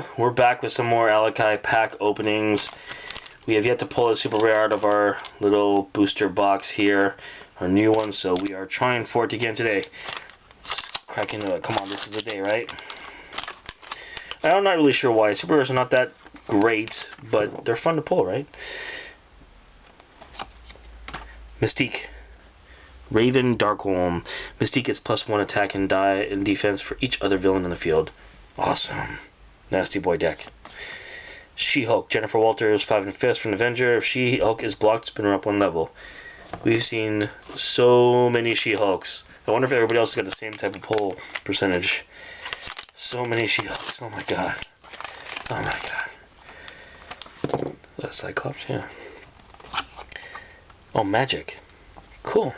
people, we're back with some more Alakai pack openings. We have yet to pull a super rare out of our little booster box here, our new one, so we are trying for it again today. Let's crack into it. Come on, this is the day, right? I'm not really sure why. Super rares are not that great, but they're fun to pull, right? Mystique. Raven Darkholm. Mystique gets +1 attack and die and defense for each other villain in the field. Awesome. Nasty boy deck. She-Hulk. Jennifer Walters, 5 and 5 from Avenger. If She-Hulk is blocked, spin her up 1 level. We've seen so many She-Hulks. I wonder if everybody else has got the same type of pull percentage. So many She-Hulks. Oh my god. Oh my god. That's Cyclops, yeah. Oh, Magic. Cool.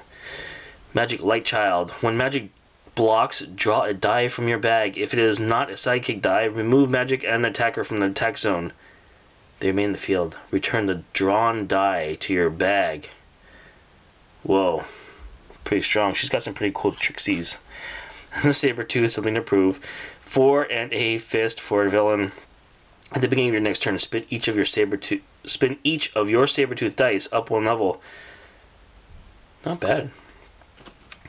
Magic Light Child. When Magic blocks, draw a die from your bag. If it is not a sidekick die, remove Magic and the attacker from the attack zone. They remain in the field. Return the drawn die to your bag. Whoa. Pretty strong. She's got some pretty cool trixies. The Sabertooth, something to prove. 4 and a fist for a villain. At the beginning of your next turn, spin each of your Sabertooth dice up 1 level. Not bad.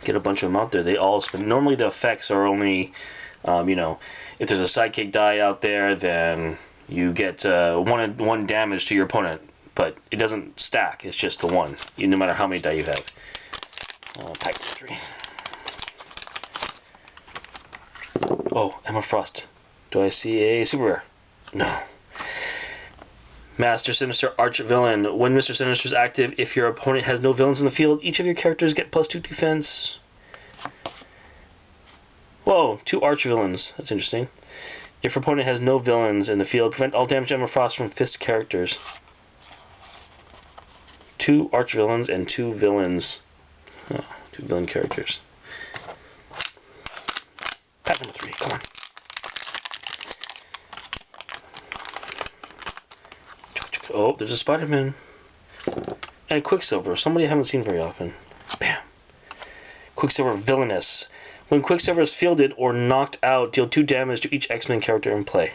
Get a bunch of them out there. They all spin. Normally the effects are only, if there's a sidekick die out there, then you get one damage to your opponent. But it doesn't stack. It's just the one, no matter how many die you have. Pack 3. Oh, Emma Frost. Do I see a super rare? No. Master Sinister Arch Villain. When Mr. Sinister is active, if your opponent has no villains in the field, each of your characters get +2 defense. Whoa, 2 Arch Villains. That's interesting. If your opponent has no villains in the field, prevent all damage Emma Frost from fist characters. 2 Arch Villains and 2 villains. Oh, 2 villain characters. Pack number 3, come on. Oh, there's a Spider-Man. And a Quicksilver. Somebody I haven't seen very often. Bam. Quicksilver Villainous. When Quicksilver is fielded or knocked out, deal 2 damage to each X-Men character in play.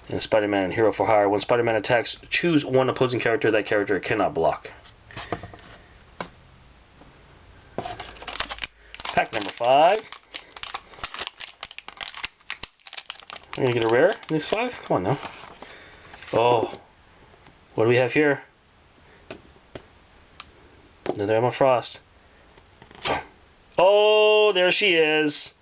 And Spider-Man Hero for Hire. When Spider-Man attacks, choose 1 opposing character that character cannot block. Pack number 5. I'm going to get a rare in these 5? Come on now. Oh, what do we have here? Another Emma Frost. Oh, there she is.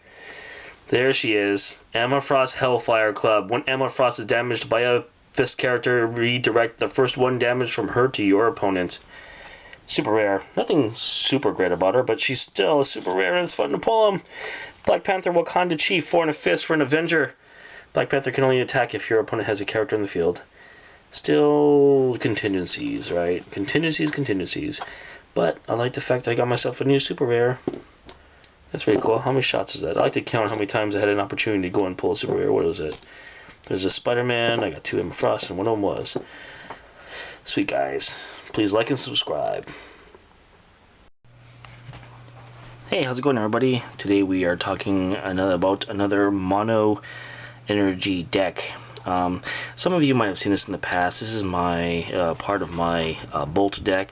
There she is. Emma Frost Hellfire Club. When Emma Frost is damaged by a fist character, redirect the first 1 damage from her to your opponent. Super rare. Nothing super great about her, but she's still a super rare and it's fun to pull them. Black Panther Wakanda Chief. 4 and a fist for an Avenger. Black Panther can only attack if your opponent has a character in the field. Still contingencies, right? Contingencies. But I like the fact that I got myself a new super rare. That's pretty cool. How many shots is that? I like to count how many times I had an opportunity to go and pull a super rare. What is it? There's a Spider-Man. I got 2 Emma Frost, and one of them was. Sweet guys. Please like and subscribe. Hey, how's it going, everybody? Today we are talking about another mono energy deck. Some of you might have seen this in the past. This is my part of my Bolt deck,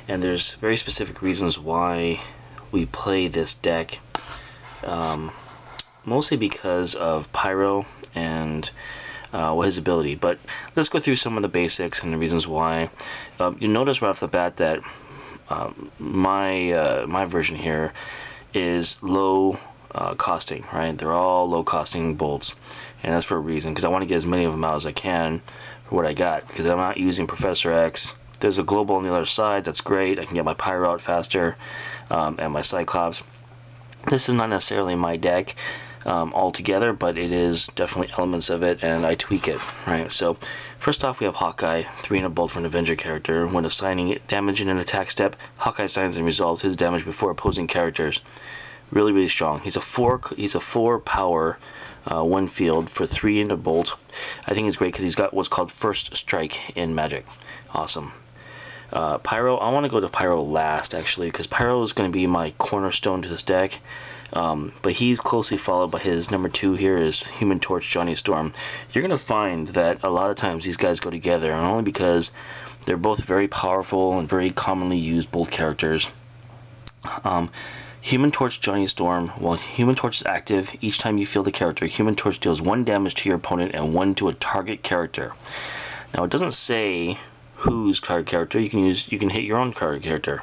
and there's very specific reasons why we play this deck. Mostly because of Pyro and his ability. But let's go through some of the basics and the reasons why. You'll notice right off the bat that my version here is low costing, right? They're all low costing bolts, and that's for a reason, because I want to get as many of them out as I can for what I got, because I'm not using Professor X. There's a global on the other side. That's great. I can get my Pyro out faster, and my Cyclops. This is not necessarily my deck altogether, but it is definitely elements of it, and I tweak it, right? So first off, we have Hawkeye, 3 and a bolt for an Avenger character. When assigning damage in an attack step, Hawkeye assigns and resolves his damage before opposing characters. Really strong. He's a 4 power 1 field for 3 and a bolt. I think it's great because he's got what's called first strike in Magic. Awesome. Pyro, I want to go to Pyro last, actually, because Pyro is going to be my cornerstone to this deck. But he's closely followed by his number 2 here is Human Torch Johnny Storm. You're going to find that a lot of times these guys go together, and only because they're both very powerful and very commonly used bolt characters. Human Torch Johnny Storm, while Human Torch is active, each time you field a character, Human Torch deals 1 damage to your opponent and 1 to a target character. Now it doesn't say whose card character. You can hit your own card character.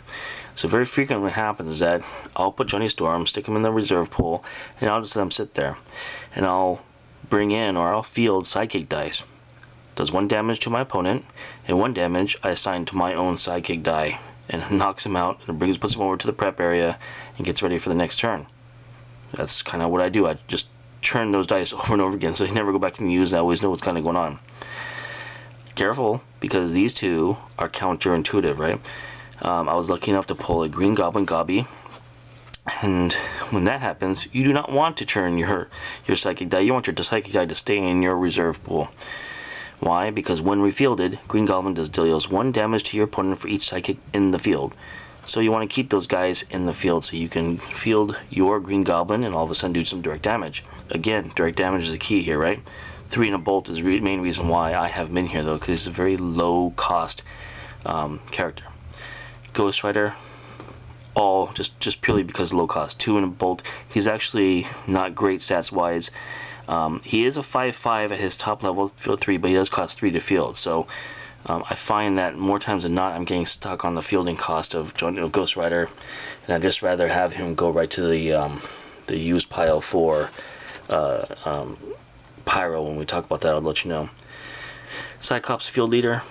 So very frequently what happens is that I'll put Johnny Storm, stick him in the reserve pool, and I'll just let him sit there. And I'll bring in, or I'll field sidekick dice. Does 1 damage to my opponent, and 1 damage I assign to my own sidekick die, and knocks him out, and puts him over to the prep area, and gets ready for the next turn. That's kind of what I do. I just churn those dice over and over again, so they never go back and use. I always know what's kind of going on. Careful, because these two are counterintuitive, right? I was lucky enough to pull a Green Goblin Gobby, and when that happens, you do not want to churn your psychic die. You want your psychic die to stay in your reserve pool. Why? Because when refielded, Green Goblin deals 1 damage to your opponent for each psychic in the field. So you want to keep those guys in the field so you can field your Green Goblin and all of a sudden do some direct damage. Again, direct damage is the key here, right? 3 and a bolt is the main reason why I have him in here, though, because he's a very low cost character. Ghost Rider, all just purely because of low cost. 2 and a bolt. He's actually not great stats wise. He is a 5/5 at his top level, field 3, but he does cost 3 to field. So I find that more times than not, I'm getting stuck on the fielding cost of Ghost Rider, and I'd just rather have him go right to the used pile for Pyro. When we talk about that, I'll let you know. Cyclops Field Leader.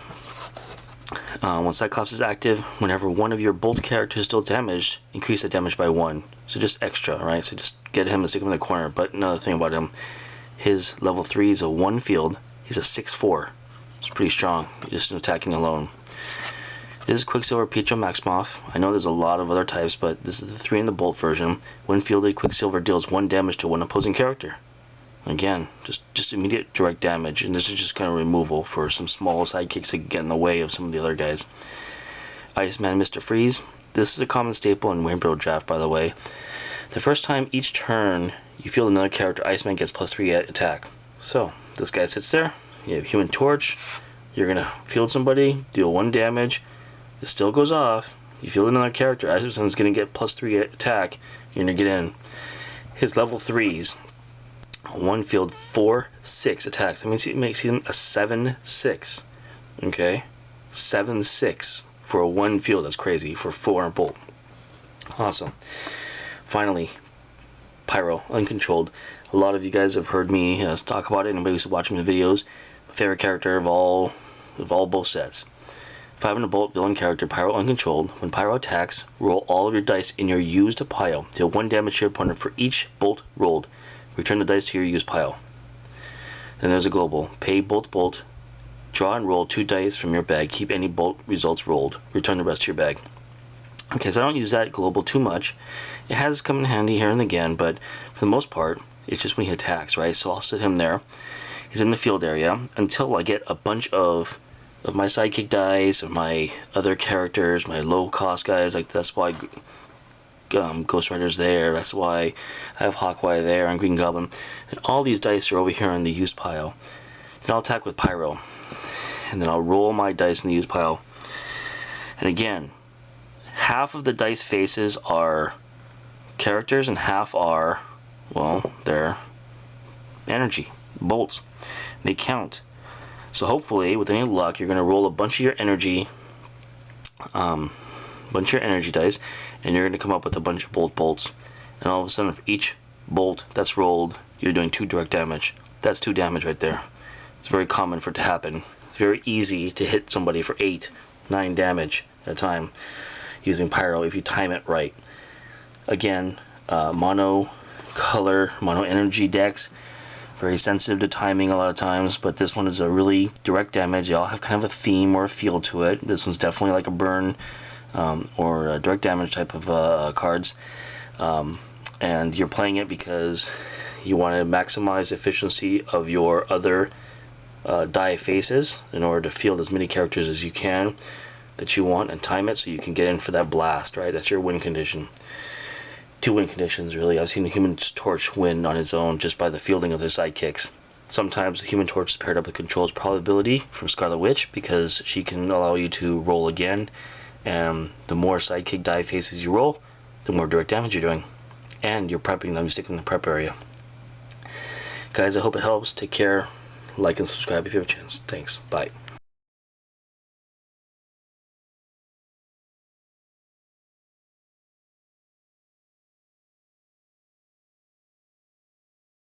When Cyclops is active, whenever one of your bolt characters is still damaged, increase the damage by 1. So just extra, right? So just get him and stick him in the corner. But another thing about him, his level 3 is a 1 field. He's a 6/4. It's pretty strong, just attacking alone. This is Quicksilver Pietro Maximoff. I know there's a lot of other types, but this is the 3 in the bolt version. When fielded, Quicksilver deals 1 damage to 1 opposing character. Again, just immediate direct damage, and this is just kind of removal for some small sidekicks that get in the way of some of the other guys. Iceman Mr. Freeze. This is a common staple in Rainbow Draft, by the way. The first time each turn you field another character, Iceman gets +3 at attack. So, this guy sits there, you have Human Torch, you're going to field somebody, deal 1 damage, it still goes off, you field another character, Iceman's going to get +3 at attack, you're going to get in. His level 3s, 1 field, 4/6 attacks. That means it makes him a 7/6. Okay? 7/6 for a 1 field. That's crazy for 4 and bolt. Awesome. Finally, Pyro, Uncontrolled. A lot of you guys have heard me talk about it. Anybody who's watching the videos, my favorite character of all both sets. 5 and a bolt villain character, Pyro Uncontrolled. When Pyro attacks, roll all of your dice in your used pile. Deal 1 damage to your opponent for each bolt rolled. Return the dice to your used pile. Then there's a global. Pay bolt. Draw and roll 2 dice from your bag. Keep any bolt results rolled. Return the rest to your bag. Okay, so I don't use that global too much. It has come in handy here and again, but for the most part, it's just when he attacks, right? So I'll sit him there. He's in the field area until I get a bunch of my sidekick dice, of my other characters, my low cost guys. Like that's why Ghost Rider's there, that's why I have Hawkeye there and Green Goblin, and all these dice are over here in the used pile. Then I'll attack with Pyro, and then I'll roll my dice in the used pile, and again, half of the dice faces are characters and half are, well, they're energy bolts. They count. So hopefully with any luck you're going to roll a bunch of your energy dice, and you're going to come up with a bunch of bolts, and all of a sudden for each bolt that's rolled you're doing 2 direct damage. That's 2 damage right there. It's very common for it to happen. It's very easy to hit somebody for 8-9 damage at a time using Pyro if you time it right. Again, mono color, mono energy decks, very sensitive to timing a lot of times, but this one is a really direct damage. They all have kind of a theme or a feel to it. This one's definitely like a burn or a direct damage type of cards, and you're playing it because you want to maximize efficiency of your other die faces in order to field as many characters as you can that you want and time it so you can get in for that blast, right? That's your win condition. two win conditions, really. I've seen the Human Torch win on his own just by the fielding of their sidekicks. Sometimes the Human Torch is paired up with Control's Probability from Scarlet Witch because she can allow you to roll again, and the more sidekick die faces you roll, the more direct damage you're doing. And you're prepping them, you stick them in the prep area. Guys, I hope it helps. Take care. Like and subscribe if you have a chance. Thanks. Bye.